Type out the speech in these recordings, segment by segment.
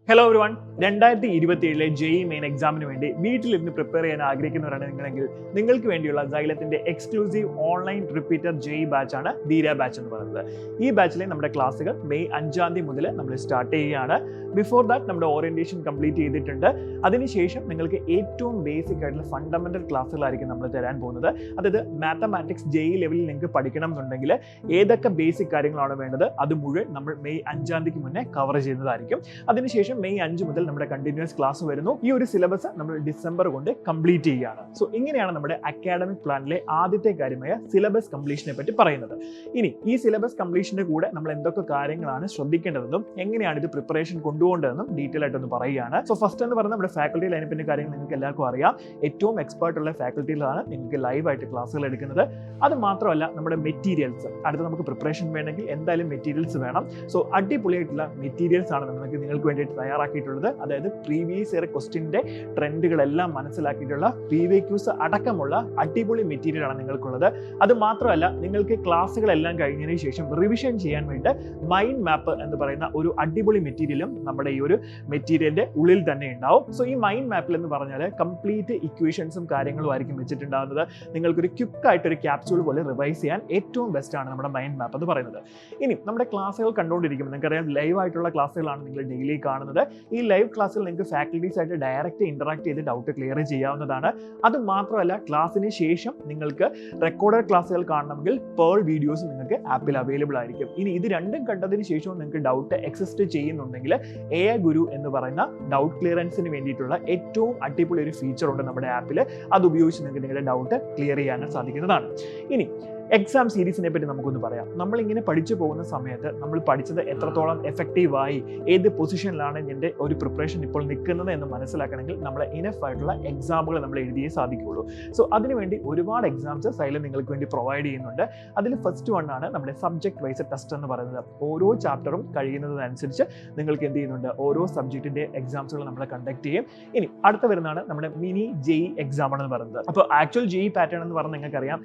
Hello everyone. 2027 JEE main എക്സാമിന് വേണ്ടി വീട്ടിലിരുന്ന് പ്രിപ്പയർ ചെയ്യാൻ ആഗ്രഹിക്കുന്നവരാണ് നിങ്ങളെങ്കിൽ നിങ്ങൾക്ക് വേണ്ടിയുള്ള സൈലത്തിന്റെ exclusive online repeater JEE batch ആണ് ധീര ബാച്ച് എന്ന് പറയുന്നത്. ഈ ബാച്ചിലെ നമ്മുടെ ക്ലാസ്സുകൾ മെയ് 5 മുതൽ നമ്മൾ സ്റ്റാർട്ട് ചെയ്യുകയാണ്. ബിഫോർ ദാറ്റ് നമ്മുടെ ഓറിയന്റേഷൻ കംപ്ലീറ്റ് ചെയ്തിട്ടുണ്ട്. അതിനുശേഷം നിങ്ങൾക്ക് ഏറ്റവും ബേസിക് ആയിട്ടുള്ള ഫണ്ടമെന്റൽ ക്ലാസ്സുകളായിരിക്കും നമ്മൾ തരാൻ പോകുന്നത്. അതായത് മാത്തമാറ്റിക്സ് ജെഇ ലെവലിൽ നിങ്ങൾക്ക് പഠിക്കണം എന്നുണ്ടെങ്കിൽ ഏതൊക്കെ ബേസിക് കാര്യങ്ങളാണ് വേണ്ടത് അത് മുഴുവൻ നമ്മൾ മെയ് 5 മുന്നേ കവർ ചെയ്യുന്നതായിരിക്കും. അതിനുശേഷം മെയ് 5 മുതൽ നമ്മുടെ കണ്ടിന്യൂസ് ക്ലാസ് വരുന്നു. ഈ ഒരു സിലബസ് നമ്മൾ ഡിസംബർ കൊണ്ട് കംപ്ലീറ്റ് ചെയ്യുകയാണ്. സോ ഇങ്ങനെയാണ് നമ്മുടെ അക്കാഡമിക് പ്ലാനിലെ ആദ്യത്തെ കാര്യമായ സിലബസ് കംപ്ലീഷനെ പറ്റി പറയുന്നത്. ഇനി ഈ സിലബസ് കംപ്ലീഷന്റെ കൂടെ നമ്മൾ എന്തൊക്കെ കാര്യങ്ങളാണ് ശ്രദ്ധിക്കേണ്ടതെന്നും എങ്ങനെയാണ് ഇത് പ്രിപ്പറേഷൻ കൊണ്ടുപോകേണ്ടതെന്നും ഡീറ്റെയിൽ ആയിട്ടൊന്ന് പറയുകയാണ്. സോ ഫസ്റ്റ് എന്ന് പറയുന്നത് നമ്മുടെ ഫാക്കൽറ്റി ലൈനപ്പിന്റെ കാര്യങ്ങൾ നിങ്ങൾക്ക് എല്ലാവർക്കും അറിയാം. ഏറ്റവും എക്സ്പേർട്ട് ഉള്ള ഫാക്കൽറ്റികളാണ് നിങ്ങൾക്ക് ലൈവ് ആയിട്ട് ക്ലാസ്സുകൾ എടുക്കുന്നത്. അത് മാത്രമല്ല നമ്മുടെ മെറ്റീരിയൽസ് അടുത്ത് നമുക്ക് പ്രിപ്പറേഷൻ വേണമെങ്കിൽ എന്തായാലും മെറ്റീരിയൽസ് വേണം. സോ അടിപൊളിയായിട്ടുള്ള മെറ്റീരിയൽസ് ആണ് നിങ്ങൾക്ക് വേണ്ടിയിട്ട് തയ്യാറാക്കിയിട്ടുള്ളത്. അതായത് പ്രീവിയസ് ഇയർ ക്വസ്റ്റ്യന്റെ ട്രെൻഡുകളെല്ലാം മനസ്സിലാക്കിയിട്ടുള്ള പ്രീവിയസ് അടക്കമുള്ള അടിപൊളി മെറ്റീരിയൽ ആണ് നിങ്ങൾക്കുള്ളത്. അത് മാത്രമല്ല നിങ്ങൾക്ക് ക്ലാസ്സുകളെല്ലാം കഴിഞ്ഞതിന് ശേഷം റിവിഷൻ ചെയ്യാൻ വേണ്ടി മൈൻഡ് മാപ്പ് എന്ന് പറയുന്ന ഒരു അടിപൊളി മെറ്റീരിയലും നമ്മുടെ ഈ ഒരു മെറ്റീരിയലിന്റെ ഉള്ളിൽ തന്നെ ഉണ്ടാവും. സോ ഈ മൈൻഡ് മാപ്പിൽ എന്ന് പറഞ്ഞാൽ കംപ്ലീറ്റ് ഇക്വേഷൻസും കാര്യങ്ങളും ആയിരിക്കും വെച്ചിട്ടുണ്ടാകുന്നത്. നിങ്ങൾക്കൊരു ക്വിക്ക് ആയിട്ട് ഒരു ക്യാപ്സ്യൂൾ പോലെ റിവൈസ് ചെയ്യാൻ ഏറ്റവും ബെസ്റ്റ് ആണ് നമ്മുടെ മൈൻഡ് മാപ്പ് എന്ന് പറയുന്നത്. ഇനി നമ്മുടെ ക്ലാസ്സുകൾ കണ്ടുകൊണ്ടിരിക്കുമ്പോൾ നിങ്ങൾക്കറിയാം ലൈവ് ആയിട്ടുള്ള ക്ലാസ്സുകളാണ് നിങ്ങൾ ഡെയിലി കാണുന്നത്. ഈ ലൈവ് ക്ലാസ്സിൽ നിങ്ങൾക്ക് ഫാക്കൽറ്റീസ് ആയിട്ട് ഡയറക്റ്റ് ഇന്ററാക്ട് ചെയ്ത് ഡൗട്ട് ക്ലിയർ ചെയ്യാവുന്നതാണ്. അത് മാത്രമല്ല ക്ലാസ്സിന് ശേഷം നിങ്ങൾക്ക് റെക്കോർഡഡ് ക്ലാസ്സുകൾ കാണണമെങ്കിൽ പേൾ വീഡിയോസ് നിങ്ങൾക്ക് ആപ്പിൽ അവൈലബിൾ ആയിരിക്കും. ഇനി ഇത് രണ്ടും കണ്ടതിന് ശേഷവും നിങ്ങൾക്ക് ഡൗട്ട് എക്സിസ്റ്റ് ചെയ്യുന്നുണ്ടെങ്കിൽ AI ഗുരു എന്ന് പറയുന്ന ഡൗട്ട് ക്ലിയറൻസിന് വേണ്ടിയിട്ടുള്ള ഏറ്റവും അടിപൊളി ഒരു ഫീച്ചർ ഉണ്ട് നമ്മുടെ ആപ്പിൽ. അത് ഉപയോഗിച്ച് നിങ്ങൾക്ക് നിങ്ങളുടെ ഡൗട്ട് ക്ലിയർ ചെയ്യാൻ സാധിക്കുന്നതാണ്. ഇനി എക്സാം സീരീസിനെ പറ്റി നമുക്കൊന്ന് പറയാം. നമ്മളിങ്ങനെ പഠിച്ചു പോകുന്ന സമയത്ത് നമ്മൾ പഠിച്ചത് എത്രത്തോളം എഫക്റ്റീവായി, ഏത് പൊസിഷനിലാണ് എൻ്റെ ഒരു പ്രിപ്പറേഷൻ ഇപ്പോൾ നിൽക്കുന്നത് എന്ന് മനസ്സിലാക്കണമെങ്കിൽ നമ്മൾ ഇനഫ് ആയിട്ടുള്ള എക്സാമുകൾ നമ്മൾ എഴുതിയേ സാധിക്കുകയുള്ളൂ. സോ അതിനുവേണ്ടി ഒരുപാട് എക്സാംസ് സൈലം നിങ്ങൾക്ക് വേണ്ടി പ്രൊവൈഡ് ചെയ്യുന്നുണ്ട്. അതിൽ ഫസ്റ്റ് വൺ ആണ് നമ്മുടെ സബ്ജക്ട് വൈസ് ടെസ്റ്റ് എന്ന് പറയുന്നത്. ഓരോ ചാപ്റ്ററും കഴിയുന്നതനുസരിച്ച് നിങ്ങൾക്ക് എന്ത് ചെയ്യുന്നുണ്ട്, ഓരോ സബ്ജക്റ്റിന്റെ എക്സാംസുകൾ നമ്മൾ കണ്ടക്ട് ചെയ്യും. ഇനി അടുത്ത വരുന്നതാണ് നമ്മുടെ മിനി ജെഇ എക്സാം ആണെന്ന് പറയുന്നത്. അപ്പോൾ ആക്ച്വൽ ജെഇ പാറ്റേൺ എന്ന് പറഞ്ഞാൽ നിങ്ങൾക്കറിയാം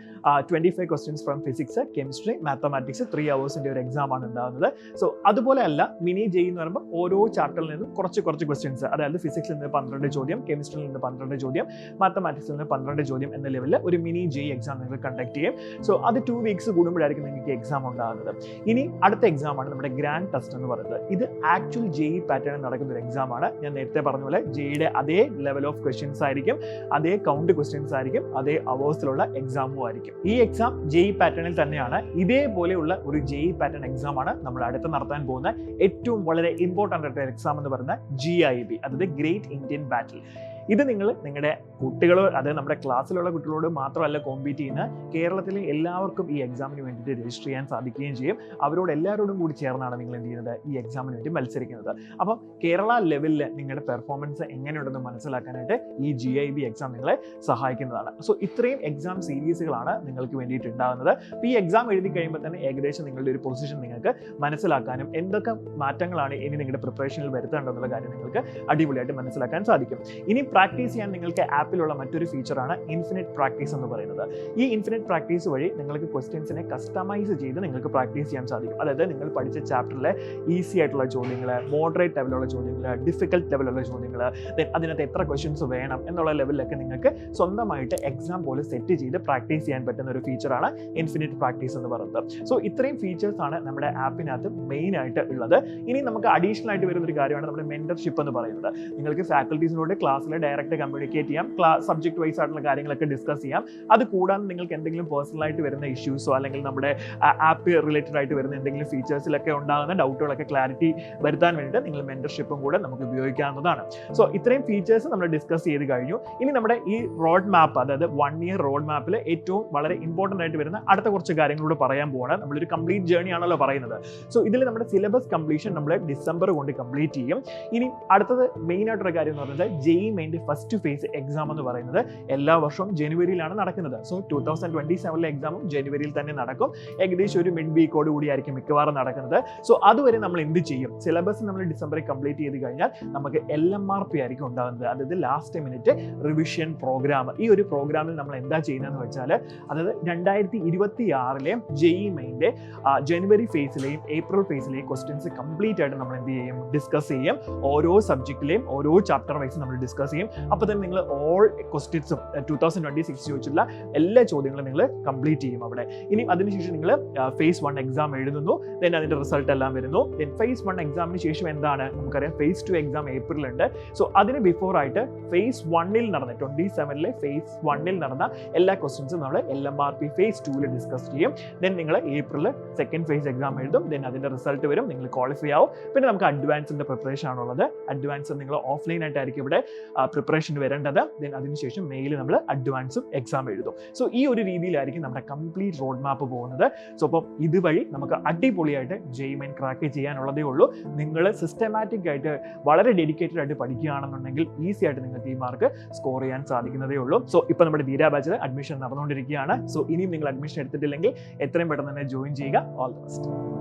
25 questions from physics, chemistry, mathematics 3 ഹവേഴ്സിന്റെ ഒരു എക്സാം ആണ് ഉണ്ടാകുന്നത്. സോ അതുപോലെ അല്ല മിനി ജെഇ എന്ന് പറയുമ്പോൾ ഓരോ ചാപ്റ്ററിൽ നിന്നും കുറച്ച് ക്വസ്റ്റ്യൻസ്, അതായത് ഫിസിക്സിൽ നിന്ന് 12 ചോദ്യം, കെമിസ്ട്രിയിൽ നിന്ന് 12 ചോദ്യം, മാത്തമാറ്റിക്സിൽ നിന്ന് 12 ചോദ്യം എന്ന ലെവലിൽ ഒരു മിനി ജെഇ എക്സാം നിങ്ങൾ കണ്ടക്ട് ചെയ്യും. സോ അത് 2 വീക്സ് കൂടുമ്പോഴായിരിക്കും നിങ്ങൾക്ക് എക്സാം ഉണ്ടാകുന്നത്. ഇനി അടുത്ത എക്സാം ആണ് നമ്മുടെ ഗ്രാൻഡ് ടെസ്റ്റ് എന്ന് പറയുന്നത്. ഇത് ആക്ച്വൽ ജെഇ പാറ്റേൺ നടക്കുന്ന ഒരു എക്സാം ആണ്. ഞാൻ നേരത്തെ പറഞ്ഞ പോലെ ജെഇയുടെ അതേ ലെവൽ ഓഫ് ക്വസ്റ്റ്യൻസ് ആയിരിക്കും, അതേ കൗണ്ട് ക്വസ്റ്റ്യൻസ് ആയിരിക്കും, അതേ അവേഴ്സിലുള്ള എക്സാമും ആയിരിക്കും. ഈ എക്സാം ജെഇ പാറ്റേണിൽ തന്നെയാണ്. ഇതേപോലെയുള്ള ഒരു ജെഇ പാറ്റേൺ എക്സാം ആണ് നമ്മൾ അടുത്ത് നടത്താൻ പോകുന്ന ഏറ്റവും വളരെ ഇമ്പോർട്ടൻ്റ് ആയിട്ടുള്ള എക്സാം എന്ന് പറയുന്ന GIB, അതായത് ഗ്രേറ്റ് ഇന്ത്യൻ ബാറ്റിൽ. ഇത് നിങ്ങൾ നിങ്ങളുടെ കുട്ടികളോ അതായത് നമ്മുടെ ക്ലാസ്സിലുള്ള കുട്ടികളോട് മാത്രമല്ല കോമ്പീറ്റ് ചെയ്യുന്ന കേരളത്തിലെ എല്ലാവർക്കും ഈ എക്സാമിന് വേണ്ടിയിട്ട് രജിസ്റ്റർ ചെയ്യാൻ സാധിക്കുകയും ചെയ്യും. അവരോട് എല്ലാവരോടും കൂടി ചേർന്നാണ് നിങ്ങൾ എന്ത് ചെയ്യുന്നത്, ഈ എക്സാമിന് വേണ്ടി മത്സരിക്കുന്നത്. അപ്പോൾ കേരള ലെവലിൽ നിങ്ങളുടെ പെർഫോമൻസ് എങ്ങനെയുണ്ടെന്ന് മനസ്സിലാക്കാനായിട്ട് ഈ GIB എക്സാം നിങ്ങളെ സഹായിക്കുന്നതാണ്. സോ ഇത്രയും എക്സാം സീരീസുകളാണ് നിങ്ങൾക്ക് വേണ്ടിയിട്ട് ഉണ്ടാകുന്നത്. അപ്പോൾ ഈ എക്സാം എഴുതി കഴിയുമ്പോൾ തന്നെ ഏകദേശം നിങ്ങളുടെ ഒരു പൊസിഷൻ നിങ്ങൾക്ക് മനസ്സിലാക്കാനും എന്തൊക്കെ മാറ്റങ്ങളാണ് ഇനി നിങ്ങളുടെ പ്രിപ്പറേഷനിൽ വരുത്തേണ്ടതെന്നുള്ള കാര്യം നിങ്ങൾക്ക് അടിപൊളിയായിട്ട് മനസ്സിലാക്കാൻ സാധിക്കും. ഇനി പ്രാക്ടീസ് ചെയ്യാൻ നിങ്ങൾക്ക് ആപ്പിലുള്ള മറ്റൊരു ഫീച്ചറാണ് ഇൻഫിനിറ്റ് പ്രാക്ടീസ് എന്ന് പറയുന്നത്. ഈ ഇൻഫിനിറ്റ് പ്രാക്ടീസ് വഴി നിങ്ങൾക്ക് ക്വസ്റ്റ്യൻസിനെ കസ്റ്റമൈസ് ചെയ്ത് നിങ്ങൾക്ക് പ്രാക്ടീസ് ചെയ്യാൻ സാധിക്കും. അതായത് നിങ്ങൾ പഠിച്ച ചാപ്റ്ററിലെ ഈസി ആയിട്ടുള്ള ചോദ്യങ്ങൾ, മോഡറേറ്റ് ലെവലുള്ള ചോദ്യങ്ങൾ, ഡിഫിക്കൽട്ട് ലെവലുള്ള ചോദ്യങ്ങൾ, അതിനകത്ത് എത്ര ക്വസ്റ്റ്യൻസ് വേണം എന്നുള്ള ലെവലിലൊക്കെ നിങ്ങൾക്ക് സ്വന്തമായിട്ട് എക്സാം പോലെ സെറ്റ് ചെയ്ത് പ്രാക്ടീസ് ചെയ്യാൻ പറ്റുന്ന ഒരു ഫീച്ചറാണ് ഇൻഫിനിറ്റ് പ്രാക്ടീസ് എന്ന് പറയുന്നത്. സോ ഇത്രയും ഫീച്ചേഴ്സ് ആണ് നമ്മുടെ ആപ്പിനകത്ത് മെയിൻ ആയിട്ട് ഉള്ളത്. ഇനി നമുക്ക് അഡീഷണൽ ആയിട്ട് വരുന്ന ഒരു കാര്യമാണ് നമ്മുടെ മെന്റർഷിപ്പ് എന്ന് പറയുന്നത്. നിങ്ങൾക്ക് ഫാക്കൽറ്റീസിനോട് ക്ലാസ്സിൽ ഡയറക്റ്റ് കമ്മ്യൂണിക്കേറ്റ് ചെയ്യാം, സബ്ജക്ട് വൈസ് ആയിട്ടുള്ള കാര്യങ്ങളൊക്കെ ഡിസ്കസ് ചെയ്യാം. അത് കൂടാതെ നിങ്ങൾക്ക് എന്തെങ്കിലും പേഴ്സണൽ ആയിട്ട് വരുന്ന ഇഷ്യൂസോ അല്ലെങ്കിൽ നമ്മുടെ ആപ്പ് റിലേറ്റഡ് ആയിട്ട് വരുന്ന എന്തെങ്കിലും ഫീച്ചേഴ്സിലൊക്കെ ഉണ്ടാകുന്ന ഡൗട്ടുകളൊക്കെ ക്ലാരിറ്റി വരുത്താൻ വേണ്ടിയിട്ട് നിങ്ങൾ മെന്റർഷിപ്പും കൂടെ നമുക്ക് ഉപയോഗിക്കാവുന്നതാണ്. സോ ഇത്രയും ഫീച്ചേഴ്സ് നമ്മൾ ഡിസ്കസ് ചെയ്ത് കഴിഞ്ഞു. ഇനി നമ്മുടെ ഈ റോഡ് മാപ്പ്, അതായത് 1 ഇയർ റോഡ് മാപ്പിൽ ഏറ്റവും വളരെ ഇമ്പോർട്ടൻ്റ് ആയിട്ട് വരുന്ന അടുത്ത കുറച്ച് കാര്യങ്ങളോട് പറയാൻ പോവാണ്. നമ്മളൊരു കംപ്ലീറ്റ് ജേർണി ആണല്ലോ പറയുന്നത്. സോ ഇതിൽ നമ്മുടെ സിലബസ് കംപ്ലീഷൻ നമ്മൾ ഡിസംബർ കൊണ്ട് കംപ്ലീറ്റ് ചെയ്യും. ഇനി അടുത്തത് മെയിൻ ആയിട്ടുള്ള കാര്യം എന്ന് പറയുന്നത് ജെഇ മെയിൻ മെയിൻ്റെ ഫസ്റ്റ് ഫേസ് എക്സാം എന്ന് പറയുന്നത് എല്ലാ വർഷവും ജനുവരിയിലാണ് നടക്കുന്നത്. സോ 2027 എക്സാമും ജനുവരിയിൽ തന്നെ നടക്കും. ഏകദേശം ഒരു മിഡ് വീക്കോട് കൂടിയായിരിക്കും മിക്കവാറും നടക്കുന്നത്. സോ അതുവരെ നമ്മൾ എന്ത് ചെയ്യും? സിലബസ് നമ്മൾ ഡിസംബറിൽ കംപ്ലീറ്റ് ചെയ്ത് കഴിഞ്ഞാൽ നമുക്ക് LMRP ആയിരിക്കും ഉണ്ടാകുന്നത്, അതായത് ലാസ്റ്റ് മിനിറ്റ് റിവിഷൻ പ്രോഗ്രാം. ഈ ഒരു പ്രോഗ്രാമിൽ നമ്മൾ എന്താ ചെയ്യുന്നതെന്ന് വെച്ചാൽ, അതായത് 2026 JEE മെയിൻ്റെ ജനുവരി ഫേസിലെയും ഏപ്രിൽ ഫേസിലെയും ക്വസ്റ്റ്യൻസ് കംപ്ലീറ്റ് ആയിട്ട് നമ്മൾ എന്ത് ചെയ്യും? ഡിസ്കസ് ചെയ്യും. ഓരോ സബ്ജക്റ്റിലെയും ഓരോ ചാപ്റ്റർ വൈസ് നമ്മൾ ഡിസ്കസ് ചെയ്യും. അപ്പോൾ തന്നെ നിങ്ങൾ ഓൾ ക്വസ്റ്റ്യൻസും 2026 ചോദിച്ചിട്ടുള്ള എല്ലാ ചോദ്യങ്ങളും നിങ്ങൾ കംപ്ലീറ്റ് ചെയ്യും അവിടെ. ഇനി അതിനുശേഷം നിങ്ങൾ ഫേസ് 1 എക്സാം എഴുതുന്നു. ദെൻ അതിന്റെ റിസൾട്ട് എല്ലാം വരുന്നു. ദെൻ ഫേസ് 1 എക്സാമിന് ശേഷം എന്താണ്? നമുക്കറിയാം ഫേസ് 2 എക്സാം ഏപ്രിലുണ്ട്. സോ അതിന് ബിഫോർ ആയിട്ട് ഫേസ് 1 നടന്ന 27 ഫേസ് 1 നടന്ന എല്ലാ ക്വസ്റ്റ്യൻസും നമ്മൾ LMRP ഫേസ് 2 ഡിസ്കസ് ചെയ്യും. ദെൻ നിങ്ങൾ ഏപ്രിൽ സെക്കൻഡ് ഫേസ് എക്സാം എഴുതും. ദെൻ അതിന്റെ റിസൾട്ട് വരും, നിങ്ങൾ ക്വാളിഫൈ ആവും. പിന്നെ നമുക്ക് അഡ്വാൻസിന്റെ പ്രിപ്പറേഷൻ ആണുള്ളത്. അഡ്വാൻസ് നിങ്ങൾ ഓഫ്ലൈൻ ആയിട്ടായിരിക്കും ഇവിടെ പ്രിപ്പറേഷൻ വരേണ്ടത്. ദെൻ അതിനുശേഷം മെയിൽ നമ്മൾ അഡ്വാൻസും എക്സാം എഴുതും. സോ ഈ ഒരു രീതിയിലായിരിക്കും നമ്മുടെ കംപ്ലീറ്റ് റോഡ് മാപ്പ് പോകുന്നത്. സോ അപ്പം ഇതുവഴി നമുക്ക് അടിപൊളിയായിട്ട് JEE മെയിൻ ക്രാക്ക് ചെയ്യാനുള്ളതേ ഉള്ളൂ. നിങ്ങൾ സിസ്റ്റമാറ്റിക് ആയിട്ട് വളരെ ഡെഡിക്കേറ്റഡ് ആയിട്ട് പഠിക്കുകയാണെന്നുണ്ടെങ്കിൽ ഈസി ആയിട്ട് നിങ്ങൾക്ക് ഈ മാർക്ക് സ്കോർ ചെയ്യാൻ സാധിക്കുന്നതേ ഉള്ളൂ. സോ ഇപ്പോൾ നമ്മുടെ ധീര ബാച്ചിൽ അഡ്മിഷൻ നടന്നുകൊണ്ടിരിക്കുകയാണ്. സോ ഇനിയും നിങ്ങൾ അഡ്മിഷൻ എടുത്തിട്ടില്ലെങ്കിൽ എത്രയും പെട്ടെന്ന് തന്നെ ജോയിൻ ചെയ്യുക. All the best.